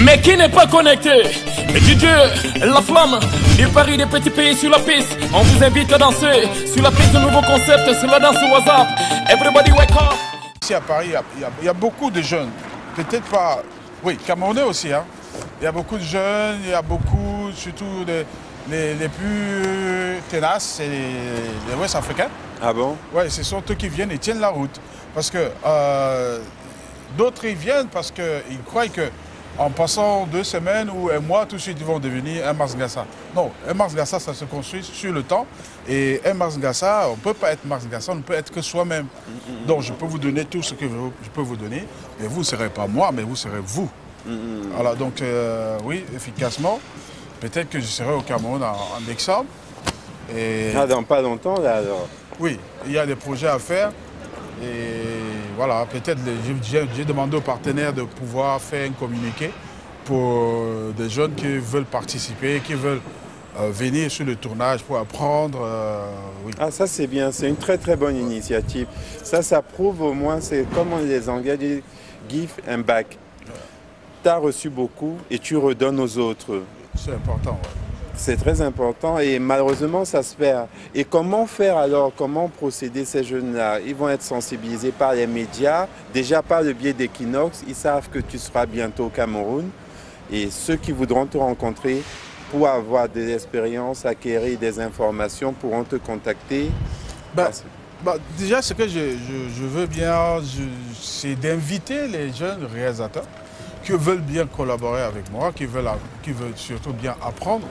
Mais qui n'est pas connecté? DJ, la flamme du Paris des petits pays sur la piste. On vous invite à danser sur la piste de nouveaux concepts, sur la danse WhatsApp. Everybody wake up. Ici à Paris, il y a beaucoup de jeunes. Peut-être pas... Oui, Camerounais aussi. Hein. Il y a beaucoup de jeunes, il y a beaucoup, surtout les plus tenaces, c'est les Ouest-Africains. Ah bon? Oui, ce sont eux qui viennent et tiennent la route. Parce que d'autres, ils viennent parce qu'ils croient qu'en passant 2 semaines ou un mois, tout de suite, ils vont devenir un Mars Ngassa. Non, un Mars Ngassa, ça se construit sur le temps. Et un Mars Ngassa, on ne peut pas être Mars Ngassa, on ne peut être que soi-même. Donc, je peux vous donner tout ce que je peux vous donner. Mais vous ne serez pas moi, mais vous serez vous. Voilà, donc, oui, efficacement. Peut-être que je serai au Cameroun en décembre. Et... Ah, dans pas longtemps, là, alors? Oui, il y a des projets à faire. Et voilà, peut-être j'ai demandé aux partenaires de pouvoir faire un communiqué pour des jeunes qui veulent participer, qui veulent venir sur le tournage pour apprendre. Oui. Ah, ça c'est bien, c'est une très très bonne initiative. Ça prouve au moins, c'est comme les Anglais disent, give and back. Tu as reçu beaucoup et tu redonnes aux autres. C'est important, ouais. C'est très important et malheureusement ça se perd. Et comment faire alors, comment procéder ces jeunes-là? Ils vont être sensibilisés par les médias, déjà par le biais d'Equinox, ils savent que tu seras bientôt au Cameroun. Et ceux qui voudront te rencontrer pour avoir des expériences, acquérir des informations pourront te contacter. Déjà ce que je veux bien, c'est d'inviter les jeunes réalisateurs qui veulent bien collaborer avec moi, qui veulent surtout bien apprendre,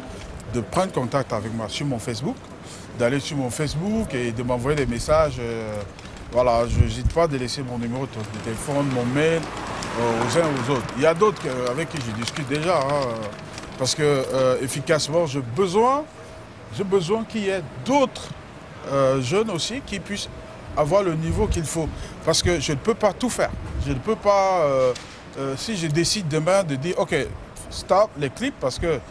de prendre contact avec moi sur mon Facebook, d'aller sur mon Facebook et de m'envoyer des messages. Voilà, je n'hésite pas de laisser mon numéro de téléphone, mon mail aux uns aux autres. Il y a d'autres avec qui je discute déjà, hein, parce que efficacement, j'ai besoin qu'il y ait d'autres jeunes aussi qui puissent avoir le niveau qu'il faut. Parce que je ne peux pas tout faire. Je ne peux pas, si je décide demain de dire, OK, stop les clips, parce que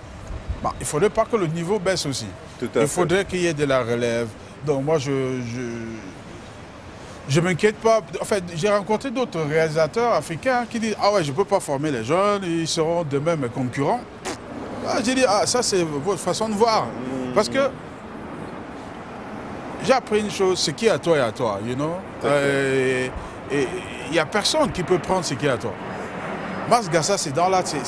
il ne faudrait pas que le niveau baisse aussi. Il faudrait qu'il y ait de la relève. Donc moi, je ne m'inquiète pas. En fait, j'ai rencontré d'autres réalisateurs africains qui disent « Ah ouais, je ne peux pas former les jeunes, ils seront demain mes concurrents. » J'ai dit « Ah, ça c'est votre façon de voir. » Parce que j'ai appris une chose, ce qui est à toi est à toi, you know. Et il n'y a personne qui peut prendre ce qui est à toi. Mars Ngassa, c'est dans là, c'est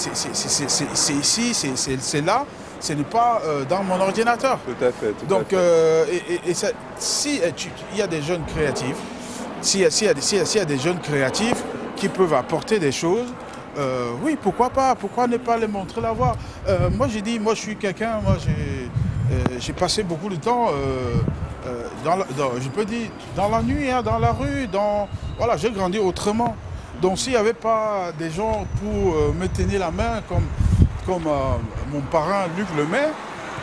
ici, c'est là. Ce n'est pas dans mon ordinateur. Tout à fait. Donc, s'il y a des jeunes créatifs, s'il y a des jeunes créatifs qui peuvent apporter des choses, oui, pourquoi pas? Pourquoi ne pas les montrer la voie? Moi, j'ai dit, moi, je suis quelqu'un, moi, j'ai passé beaucoup de temps, je peux dire, dans la nuit, hein, dans la rue, voilà, j'ai grandi autrement. Donc, s'il n'y avait pas des gens pour me tenir la main, comme mon parrain Luc Lemaire.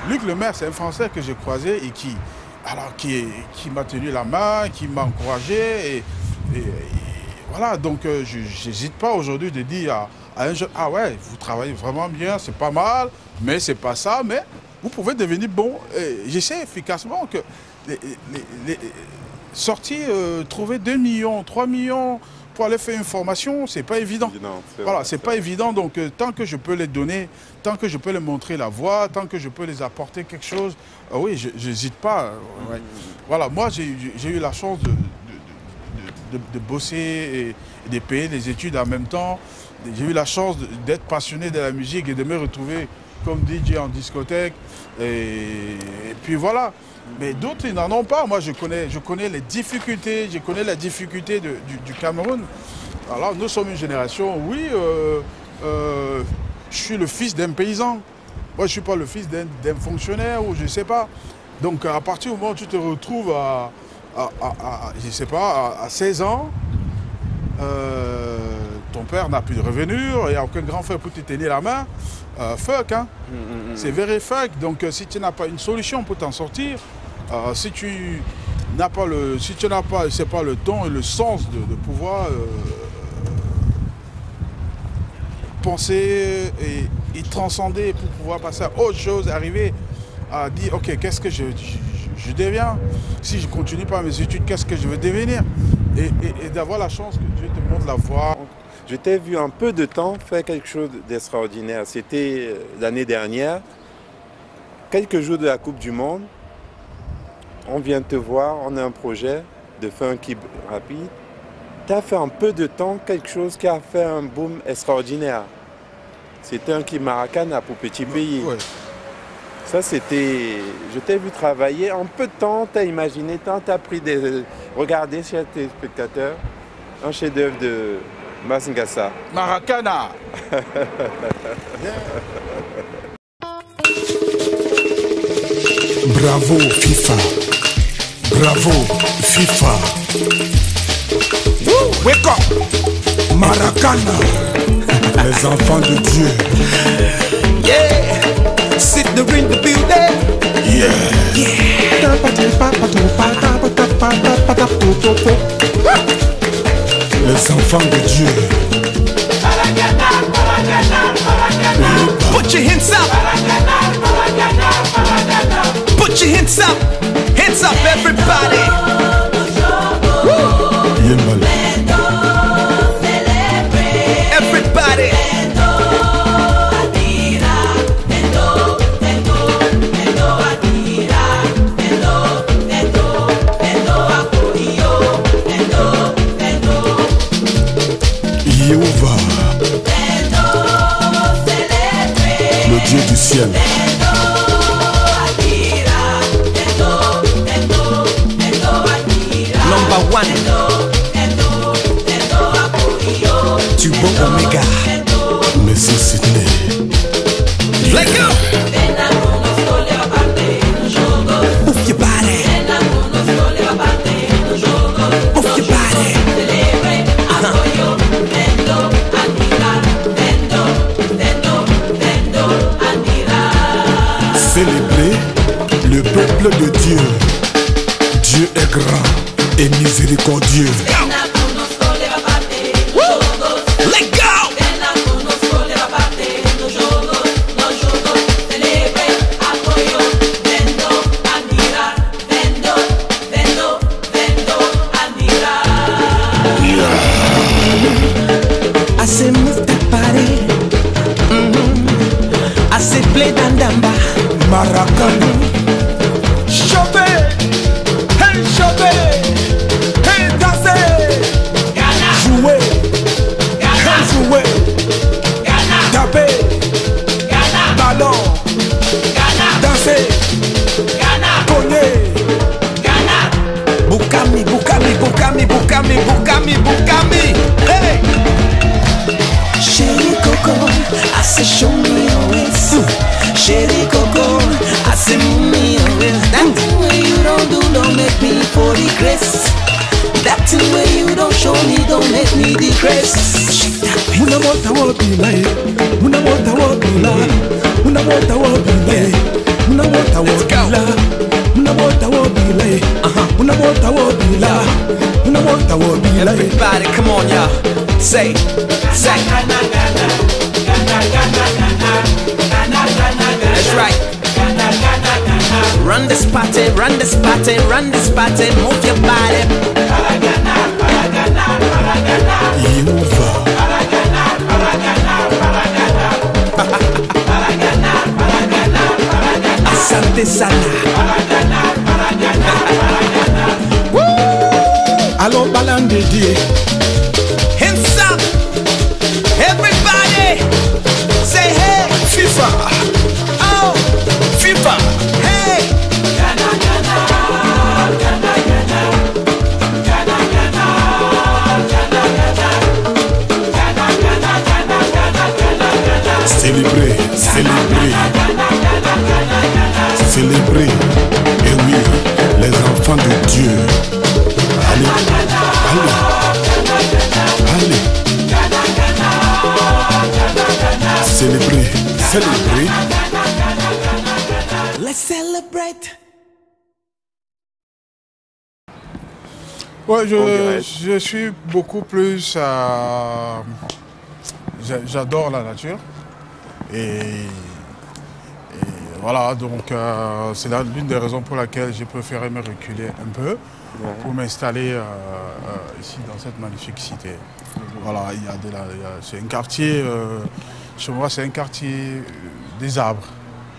Luc Lemaire, c'est un Français que j'ai croisé et qui m'a tenu la main, qui m'a encouragé. Et voilà, donc je n'hésite pas aujourd'hui de dire à un jeune, ah ouais, vous travaillez vraiment bien, c'est pas mal, mais c'est pas ça, mais vous pouvez devenir bon. J'essaie efficacement que sortir, trouver 2 millions, 3 millions, pour aller faire une formation, c'est pas évident. Voilà, c'est pas évident. Donc, tant que je peux les donner, tant que je peux les montrer la voie, tant que je peux les apporter quelque chose, oui, je n'hésite pas. Ouais. Voilà, moi, j'ai eu la chance de bosser et de payer les études en même temps. J'ai eu la chance d'être passionné de la musique et de me retrouver comme DJ en discothèque. Et puis voilà. Mais d'autres, ils n'en ont pas. Moi, je connais les difficultés, du Cameroun. Alors, nous sommes une génération, oui, je suis le fils d'un paysan. Moi, je ne suis pas le fils d'un fonctionnaire ou je ne sais pas. Donc, à partir du moment où tu te retrouves je sais pas, à 16 ans, ton père n'a plus de revenus, il n'y a aucun grand frère pour te tenir la main. Fuck, hein. C'est very fuck. Donc, si tu n'as pas une solution pour t'en sortir, si tu n'as pas le don et le sens de pouvoir penser et transcender pour pouvoir passer à autre chose, arriver à dire, ok, qu'est-ce que je deviens? Si je ne continue pas mes études, qu'est-ce que je veux devenir? et d'avoir la chance que Dieu te montre la voie. Je t'ai vu un peu de temps faire quelque chose d'extraordinaire. C'était l'année dernière, quelques jours de la Coupe du Monde. On vient te voir, on a un projet de faire un kick rapide. Tu as fait un peu de temps quelque chose qui a fait un boom extraordinaire. C'était un kick Maracana pour Petit Pays. Ouais. Ça, c'était... Je t'ai vu travailler. En peu de temps, tu as imaginé, tu as pris des... Regardez, chers téléspectateurs, un chef-d'œuvre de Masngassa. Maracana. Bravo FIFA. Bravo FIFA. Wake up. Maracana. Les enfants de Dieu. Yeah. Sit the in the building. Les enfants de Dieu. Put your hands up. Put your hands up. Hands up, everybody. Everybody. Jéhovah, le Dieu du ciel. Number one. Tu bon Omega. Merci Sydney. Let go. Move your body. Move your body. Célébrer le peuple de Dieu. Dieu est grand et miséricordieux. Let go. I say move that body. I say play dandamba. Maracana. Chopé. Hey chopé. Hey danser. Jouer. Ghana. Jouer. Ghana. Taper. Ghana. Ballon. Ghana. Danser. Ghana. Cogner. Ghana. Bukami, Bukami, Bukami, Bukami, Bukami, Bukami. Hey. Chérie Coco, I say show me your ways. Chérie Coco, I say move me your ways. That thing where you don't make me for the grace. That thing where you don't show me, don't make me the grace. Una mota wabila, una mota wabila, una mota wabila, una mota wabila, una mota wabila, una mota wabila, una mota wabila. Everybody, come on, y'all. Say. That's right. Run this party, run this party, run this party, move your body. Jéhovah, Asante sana. allons balandier. Hands up, everybody. Say hey, FIFA, oh, FIFA, hey. Ghana, Ghana, Ghana, Ghana, Ghana, Ghana, Ghana, Ghana, Ghana, Ghana, Ghana, Ghana. célébrer, célébrer, célébrer. Et oui, les enfants de Dieu. Allez, allez, allez. Célébrer, célébrer. Let's celebrate. Ouais, je suis beaucoup plus... J'adore la nature. Et voilà, donc c'est l'une des raisons pour laquelle j'ai préféré me reculer un peu. pour m'installer ici dans cette magnifique cité. Voilà, c'est un quartier, chez moi c'est un quartier des arbres.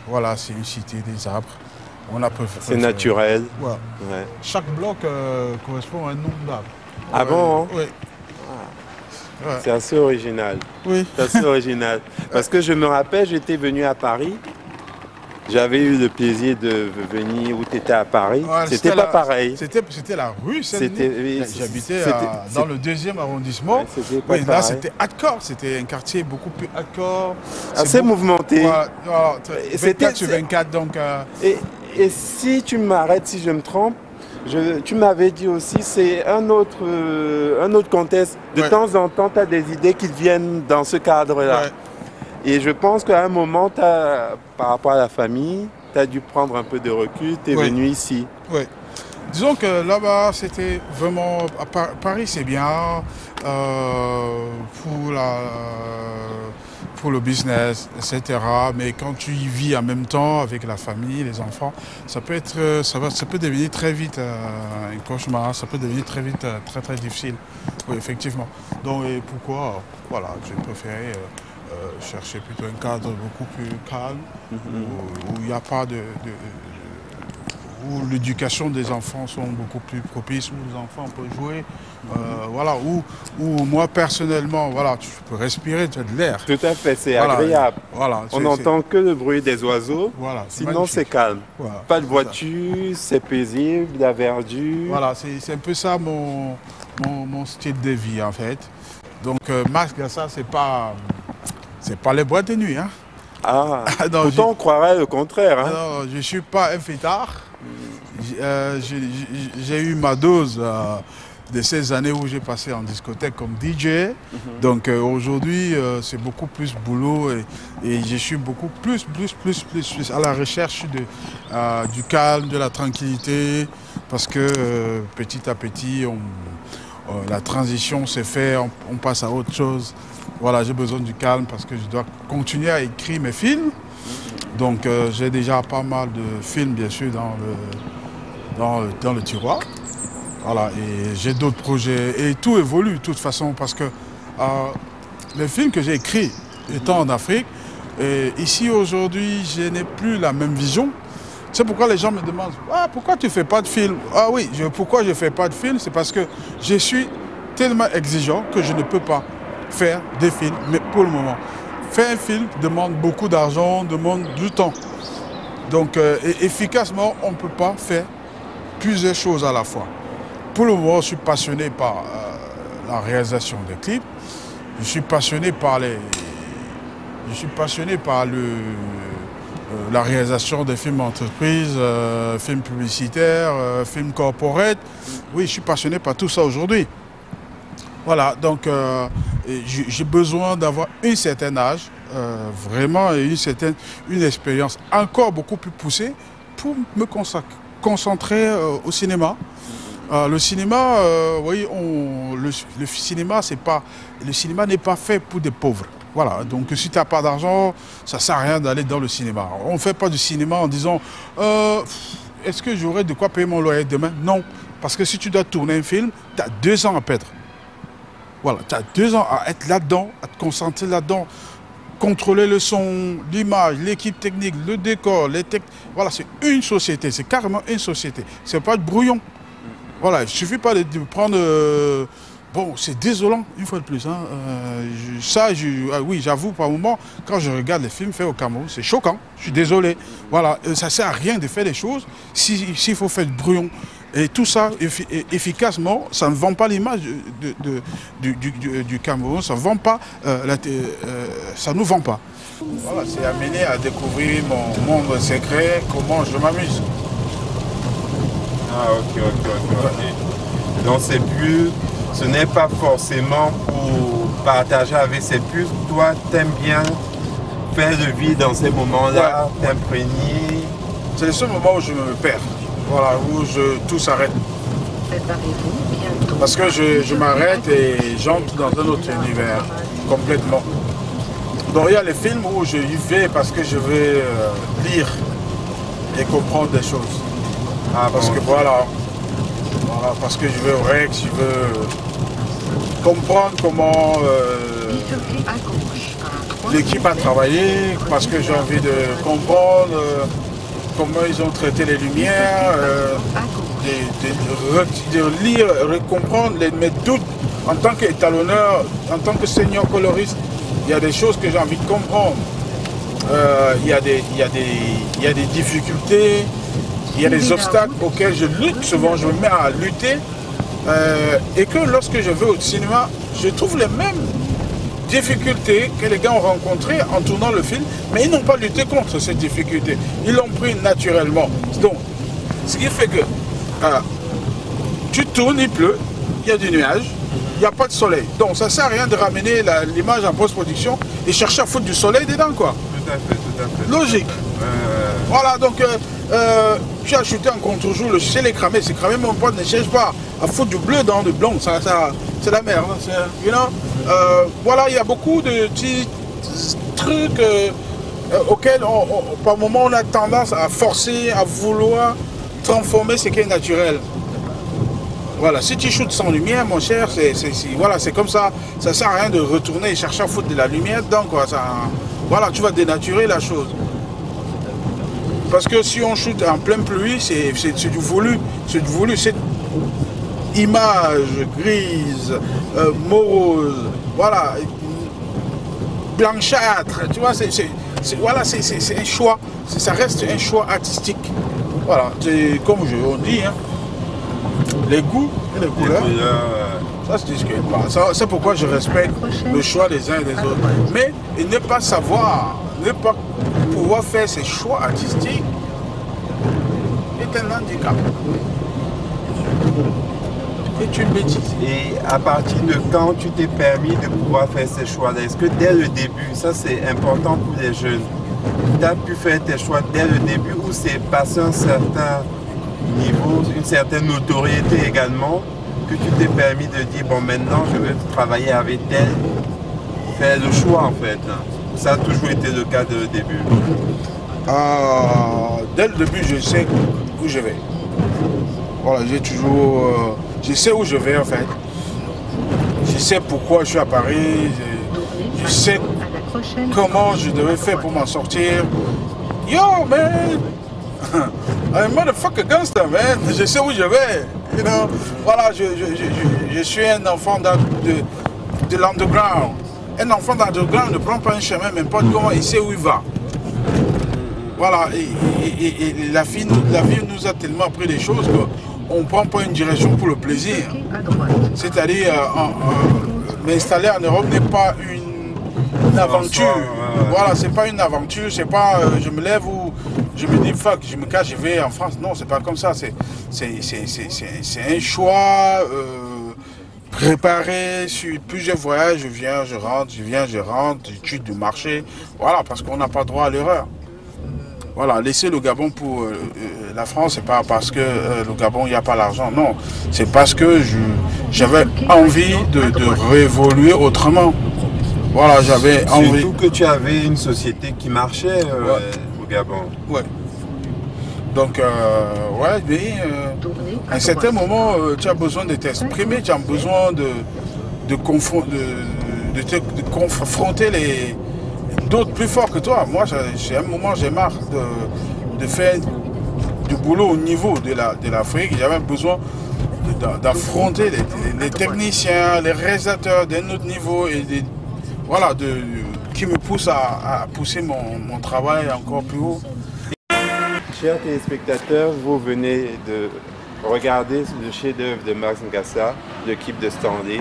Voilà, c'est une cité des arbres. C'est naturel. Ouais. Ouais. Chaque bloc correspond à un nombre d'arbres. Ah bon hein? Oui. Ah. Ouais. C'est assez original. Oui. C'est assez original. Parce que je me rappelle, j'étais venu à Paris. J'avais eu le plaisir de venir où tu étais à Paris. Ouais, c'était pas pareil. C'était la rue, j'habitais dans le 2e arrondissement. Ouais, oui, là, c'était hardcore. C'était un quartier beaucoup plus hardcore. Assez mouvementé. Voilà, 24 sur 24. Donc, et si tu m'arrêtes, si je me trompe, tu m'avais dit aussi c'est un autre contexte. De temps en temps, tu as des idées qui viennent dans ce cadre-là. Ouais. Et je pense qu'à un moment, par rapport à la famille, tu as dû prendre un peu de recul, tu es venu ici. Oui. Disons que là-bas, c'était vraiment... Paris, c'est bien pour le business, etc. Mais quand tu y vis en même temps avec la famille, les enfants, ça peut devenir très vite un cauchemar, ça peut devenir très vite très, très difficile. Oui, effectivement. Donc, et pourquoi voilà, j'ai préféré... chercher plutôt un cadre beaucoup plus calme, où il n'y a pas où l'éducation des enfants sont beaucoup plus propices, où les enfants peuvent jouer, voilà, où moi personnellement, voilà, tu peux respirer, tu as de l'air. Tout à fait, c'est agréable. Voilà, on n'entend que le bruit des oiseaux, voilà, sinon c'est calme. Voilà, pas de voiture, c'est paisible, la verdure. Voilà, c'est un peu ça mon style de vie en fait. Donc masque, ça c'est pas les boîtes de nuit. Hein. Ah, non, pourtant on croirait le contraire. Hein. Non, je ne suis pas un fêtard. J'ai eu ma dose de ces années où j'ai passé en discothèque comme DJ. Donc aujourd'hui, c'est beaucoup plus boulot et je suis beaucoup plus à la recherche du calme, de la tranquillité. Parce que petit à petit, la transition s'est faite, on passe à autre chose. Voilà, j'ai besoin du calme parce que je dois continuer à écrire mes films. Donc j'ai déjà pas mal de films, bien sûr, dans le tiroir. Voilà, et j'ai d'autres projets. Et tout évolue de toute façon parce que les films que j'ai écrits étant en Afrique, et ici aujourd'hui, je n'ai plus la même vision. C'est pourquoi les gens me demandent « pourquoi tu ne fais pas de film ?» Ah oui, pourquoi je ne fais pas de film? C'est parce que je suis tellement exigeant que je ne peux pas faire des films, mais pour le moment. Faire un film demande beaucoup d'argent, demande du temps. Donc efficacement, on ne peut pas faire plusieurs choses à la fois. Pour le moment, je suis passionné par la réalisation des clips. Je suis passionné par la réalisation des films entreprises, films publicitaires, films corporate. Oui, je suis passionné par tout ça aujourd'hui. Voilà, donc j'ai besoin d'avoir un certain âge, vraiment une expérience encore beaucoup plus poussée pour me concentrer au cinéma. Le cinéma, oui, le cinéma n'est pas fait pour des pauvres. Voilà, donc si tu n'as pas d'argent, ça ne sert à rien d'aller dans le cinéma. On ne fait pas du cinéma en disant est-ce que j'aurai de quoi payer mon loyer demain? Non, parce que si tu dois tourner un film, tu as 2 ans à perdre. Voilà, tu as 2 ans à être là-dedans, à te concentrer là-dedans, contrôler le son, l'image, l'équipe technique, le décor, voilà, c'est une société, c'est carrément une société. Ce n'est pas de brouillon. Voilà, il ne suffit pas de prendre... bon, c'est désolant, une fois de plus. Hein. Oui, j'avoue, par moment, quand je regarde les films faits au Cameroun, c'est choquant. Je suis désolé. Voilà, ça ne sert à rien de faire des choses s'il faut faire du brouillon. Et tout ça, efficacement, ça ne vend pas l'image du Cameroun, ça ne vend pas, ça ne nous vend pas. Voilà, c'est amené à découvrir mon monde secret, comment je m'amuse. Ah, ok. Donc ce n'est pas forcément pour partager avec ses puces. Toi, t'aimes bien faire le vide dans ces moments-là, t'imprégner. C'est le seul moment où je me perds. Voilà, où tout s'arrête. Parce que je m'arrête et j'entre dans un autre univers, complètement. Donc il y a les films où je y vais parce que je vais lire et comprendre des choses. Parce que voilà, Voilà, parce que je veux au Rex, je veux comprendre comment l'équipe a travaillé, parce que j'ai envie de comprendre comment ils ont traité les lumières, de lire, de comprendre mes doutes en tant qu'étalonneur, en tant que senior coloriste. Il y a des choses que j'ai envie de comprendre. Il y a des difficultés, il y a des obstacles auxquels je lutte souvent, je me mets à lutter. Et que lorsque je vais au cinéma, je trouve les mêmes difficultés que les gars ont rencontrées en tournant le film, mais ils n'ont pas lutté contre ces difficultés. Ils l'ont pris naturellement. Donc, ce qui fait que tu tournes, il pleut, il y a du nuage, il n'y a pas de soleil. Donc ça ne sert à rien de ramener l'image en post-production et chercher à foutre du soleil dedans, quoi. Tout à fait. Logique. Voilà, donc tu as shooté en contre-jour, le ciel est cramé, c'est cramé, mon pote, ne cherche pas à foutre du bleu dans le blanc, ça c'est la merde. You know? Voilà, il y a beaucoup de petits trucs auxquels par moment on a tendance à forcer, à vouloir transformer ce qui est naturel. Voilà, si tu shootes sans lumière, mon cher, c'est comme ça. Ça ne sert à rien de retourner et chercher à foutre de la lumière dedans, quoi. Voilà, tu vas dénaturer la chose. Parce que si on shoot en pleine pluie, c'est du voulu. C'est du voulu. C'est image grise, morose, voilà, blanchâtre. Tu vois, c'est un choix. Ça reste un choix artistique. Voilà, comme on dit, hein. Les goûts et les couleurs, ça se discute pas. C'est pourquoi je respecte le choix des uns et des autres. Mais ne pas savoir, ne pas pouvoir faire ses choix artistiques est un handicap. C'est une bêtise. Et à partir de quand tu t'es permis de pouvoir faire ces choix-là? Est-ce que dès le début, ça c'est important pour les jeunes, tu as pu faire tes choix dès le début ou c'est passé un certain niveau, une certaine notoriété également, que tu t'es permis de dire bon maintenant je vais travailler avec tel, faire le choix en fait. Ça a toujours été le cas dès le début. Dès le début je sais où je vais. Voilà, je sais où je vais en fait. Je sais pourquoi je suis à Paris, je sais comment je devais faire pour m'en sortir. Yo man! I'm a motherfucker gangster, man. Je sais où je vais. You know? Voilà, je suis un enfant de l'underground. Un enfant d'underground ne prend pas un chemin, n'importe comment, il sait où il va. Voilà, et la vie nous a tellement appris des choses qu'on ne prend pas une direction pour le plaisir. C'est-à-dire, m'installer en Europe n'est pas une aventure. Voilà, c'est pas une aventure, c'est pas je me lève ou je me dis fuck, je me cache, je vais en France. Non, c'est pas comme ça. C'est un choix préparé sur plusieurs voyages. Je viens, je rentre, je viens, je rentre, étude du marché. Voilà, parce qu'on n'a pas droit à l'erreur. Voilà, laisser le Gabon pour la France, c'est pas parce que le Gabon, il n'y a pas l'argent. Non, c'est parce que j'avais envie de réévoluer autrement. Voilà, j'avais envie. Surtout que tu avais une société qui marchait au Gabon. Ouais. Donc, ouais, mais à un certain moment, tu as besoin de t'exprimer, tu as besoin de confronter d'autres plus forts que toi. Moi, à un moment, j'ai marre de faire du boulot au niveau de l'Afrique. J'avais besoin d'affronter les techniciens, les réalisateurs d'un autre niveau et voilà, qui me poussent à pousser mon travail encore plus haut. Chers téléspectateurs, vous venez de regarder le chef-d'œuvre de Max Ngassa, le clip de Stanley.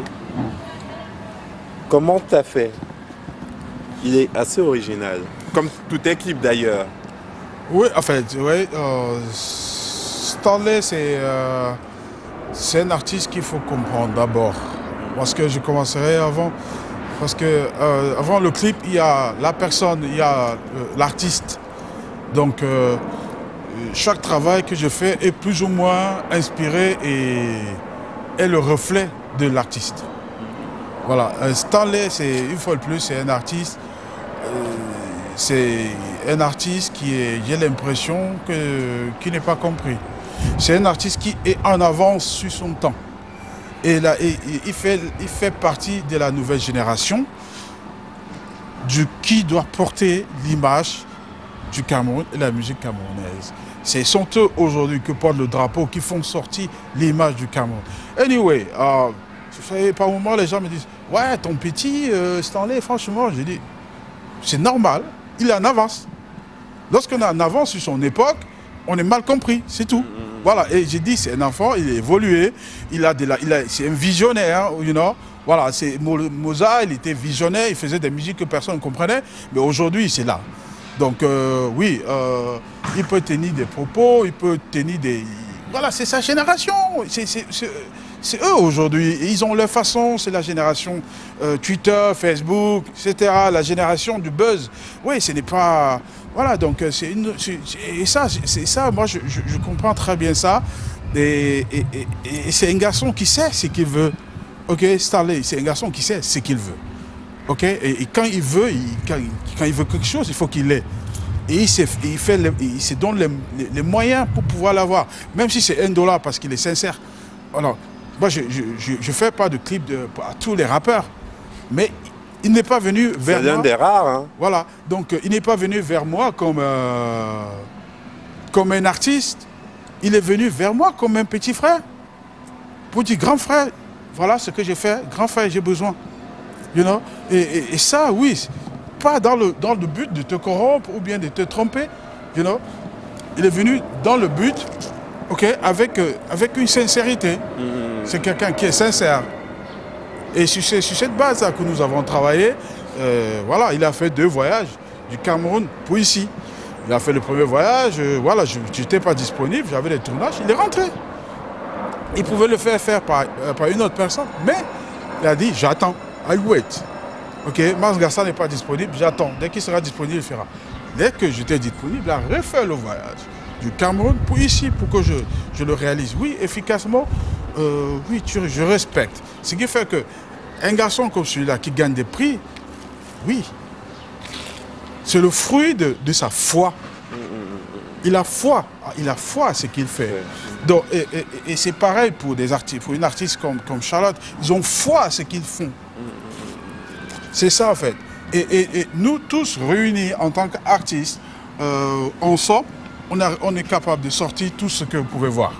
Comment tu as fait? Il est assez original, comme tous tes clips d'ailleurs. Oui, en fait, oui, Stanley, c'est un artiste qu'il faut comprendre d'abord. Parce que je commencerai avant. Parce que avant le clip, il y a la personne, il y a l'artiste. Donc, chaque travail que je fais est plus ou moins inspiré et est le reflet de l'artiste. Voilà, Stanley, une fois de plus, c'est un artiste. C'est un artiste qui est, j'ai l'impression, qui n'est pas compris. c'est un artiste qui est en avance sur son temps. Et là, il fait partie de la nouvelle génération qui doit porter l'image du Cameroun et la musique camerounaise. C'est sont eux aujourd'hui qui portent le drapeau, qui font sortir l'image du Cameroun. Anyway, par moment les gens me disent « Ouais, ton petit Stanley, franchement, j'ai dit, c'est normal, il est en avance. » Lorsqu'on est en avance sur son époque, on est mal compris, c'est tout. Voilà, et j'ai dit, c'est un enfant, il est évolué, c'est un visionnaire, you know. Voilà, Mozart, il était visionnaire, il faisait des musiques que personne ne comprenait, mais aujourd'hui, c'est là. Donc, oui, il peut tenir des propos, il peut tenir des... Voilà, c'est sa génération, c'est eux aujourd'hui, ils ont leur façon, c'est la génération Twitter, Facebook, etc., la génération du buzz. Oui, ce n'est pas... Voilà, donc c'est ça, moi je comprends très bien ça. Et c'est un garçon qui sait ce qu'il veut. Ok, Stanley, c'est un garçon qui sait ce qu'il veut. Ok, et quand il veut, quand il veut quelque chose, il faut qu'il l'ait. Et il se donne les moyens pour pouvoir l'avoir. Même si c'est $1 parce qu'il est sincère. Alors, moi je ne fais pas de clip à tous les rappeurs. Mais il n'est pas venu vers moi. C'est l'un des rares. Hein. Voilà. Donc, il n'est pas venu vers moi comme un artiste. Il est venu vers moi comme un petit frère. Pour dire, grand frère, voilà ce que j'ai fait. Grand frère, j'ai besoin. You know? Et ça, oui, pas dans le but de te corrompre ou bien de te tromper. You know? Il est venu dans le but, ok, avec une sincérité. C'est quelqu'un qui est sincère. Et sur cette base-là que nous avons travaillé, voilà, il a fait 2 voyages du Cameroun pour ici. Il a fait le premier voyage, voilà, je n'étais pas disponible, j'avais des tournages, il est rentré. Il pouvait le faire par une autre personne, mais il a dit, j'attends, I wait. Ok, Mars Garça n'est pas disponible, j'attends. Dès qu'il sera disponible, il fera. Dès que j'étais disponible, il a refait le voyage du Cameroun pour ici, pour que je le réalise. Oui, efficacement, oui, je respecte. Ce qui fait que un garçon comme celui-là qui gagne des prix, oui, c'est le fruit de sa foi. Il a foi à ce qu'il fait. Donc, et c'est pareil pour des artistes, pour une artiste comme Charlotte, ils ont foi à ce qu'ils font. C'est ça en fait. Et nous tous réunis en tant qu'artistes, ensemble, on est capable de sortir tout ce que vous pouvez voir.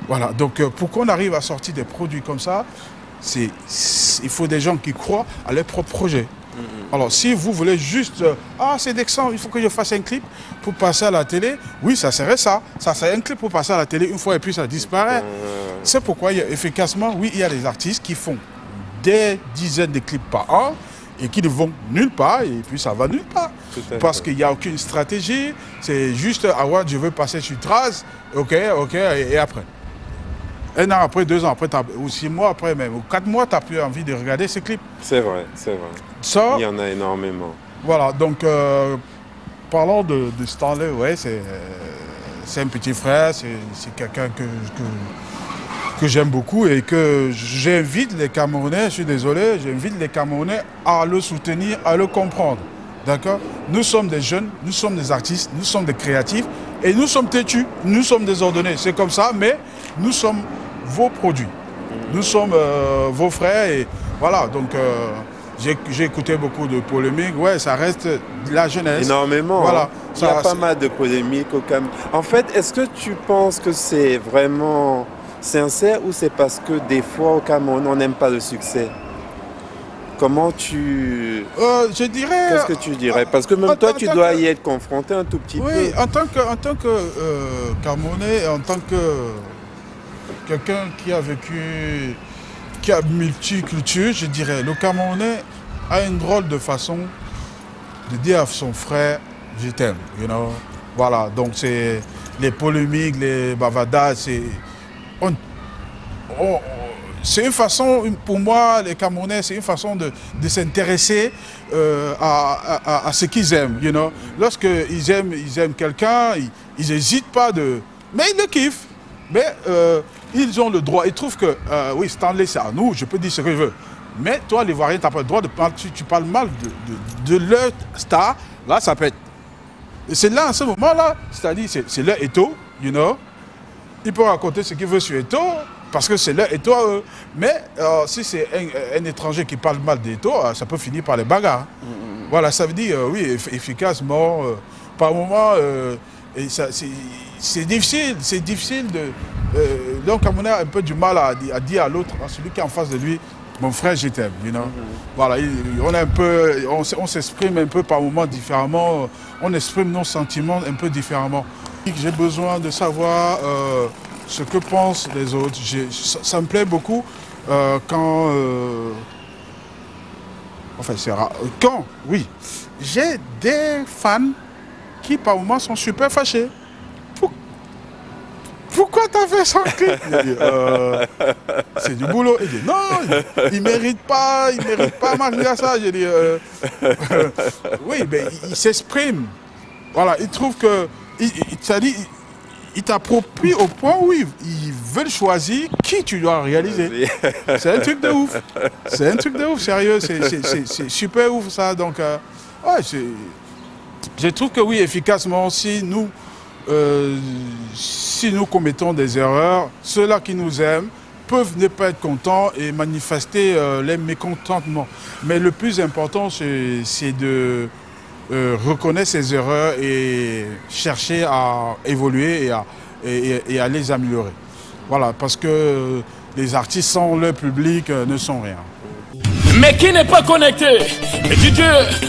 Voilà, donc pour qu'on arrive à sortir des produits comme ça, il faut des gens qui croient à leur propre projet. Alors si vous voulez juste, c'est Dexan, il faut que je fasse un clip pour passer à la télé, oui, ça serait ça. Ça serait un clip pour passer à la télé une fois et puis ça disparaît. C'est pourquoi, efficacement, oui, il y a des artistes qui font des dizaines de clips par an et qui ne vont nulle part et puis ça va nulle part. Parce qu'il n'y a aucune stratégie, c'est juste, je veux passer sur Traz, ok, et après. 1 an après, 2 ans après, ou 6 mois après même, ou 4 mois, tu n'as plus envie de regarder ces clips. C'est vrai, c'est vrai. Ça, il y en a énormément. Voilà, donc parlons de Stanley, ouais, c'est un petit frère, c'est quelqu'un que j'aime beaucoup et que j'invite les Camerounais, je suis désolé, j'invite les Camerounais à le soutenir, à le comprendre. D'accord? Nous sommes des jeunes, nous sommes des artistes, nous sommes des créatifs et nous sommes têtus, nous sommes désordonnés. C'est comme ça, mais nous sommes vos produits. Nous sommes vos frères et voilà, donc j'ai écouté beaucoup de polémiques. Ouais, ça reste de la jeunesse. Énormément. Voilà. Hein. Il y a pas mal de polémiques au Cameroun. En fait, est-ce que tu penses que c'est vraiment sincère ou c'est parce que des fois au Cameroun, on n'aime pas le succès? Comment tu... je dirais... Qu'est-ce que tu dirais? Parce que même toi, tu dois y être confronté un tout petit peu. Oui, en tant que Camerounais, en tant que quelqu'un qui a vécu, qui a multiculture, je dirais, le Camerounais a une drôle de façon de dire à son frère, je t'aime, you know. Voilà, donc c'est les polémiques, les bavadas, c'est une façon, pour moi, les Camerounais, c'est une façon de s'intéresser à ce qu'ils aiment, you know. Lorsqu'ils aiment quelqu'un, ils n'hésitent pas de... Mais ils le kiffent. Mais ils ont le droit. Ils trouvent que, oui, Stanley, c'est à nous, je peux dire ce que je veux. Mais toi, l'Ivoirien, tu n'as pas le droit de parler, tu parles mal de leur star. Là, ça peut être... Et c'est là, en ce moment-là, c'est-à-dire, c'est leur étau, you know. Il peut raconter ce qu'il veut sur Eto, parce que c'est leur Eto à eux. Mais si c'est un étranger qui parle mal d'Eto, ça peut finir par les bagarres. Voilà, ça veut dire, oui, efficacement, par moment, c'est difficile de... donc, on a un peu du mal à dire à l'autre, à celui qui est en face de lui, mon frère, je t'aime, you know? Voilà, on s'exprime un peu par moments différemment, on exprime nos sentiments un peu différemment. J'ai besoin de savoir ce que pensent les autres. Ça me plaît beaucoup quand... enfin, c'est rare. Quand, oui, j'ai des fans qui, par moments, sont super fâchés. Pourquoi t'as fait son clip? C'est du boulot. Il dit non, il mérite pas malgré ça. J'ai dit oui, mais il s'exprime. Voilà, il trouve que il t'approprie au point où ils veulent choisir qui tu dois réaliser. C'est un truc de ouf. C'est un truc de ouf, sérieux. C'est super ouf ça. Donc, ouais, je trouve que oui, efficacement, si nous commettons des erreurs, ceux-là qui nous aiment peuvent ne pas être contents et manifester les mécontentements. Mais le plus important, c'est de reconnaître ses erreurs et chercher à évoluer et à les améliorer. Voilà, parce que les artistes sans leur public ne sont rien. Mais qui n'est pas connecté? DJ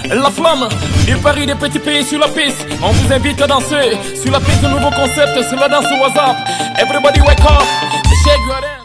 La Flamme, du Paris des petits pays sur la piste. On vous invite à danser sur la piste de nouveau concept, sur la danse WhatsApp. Everybody wake up, shake your head.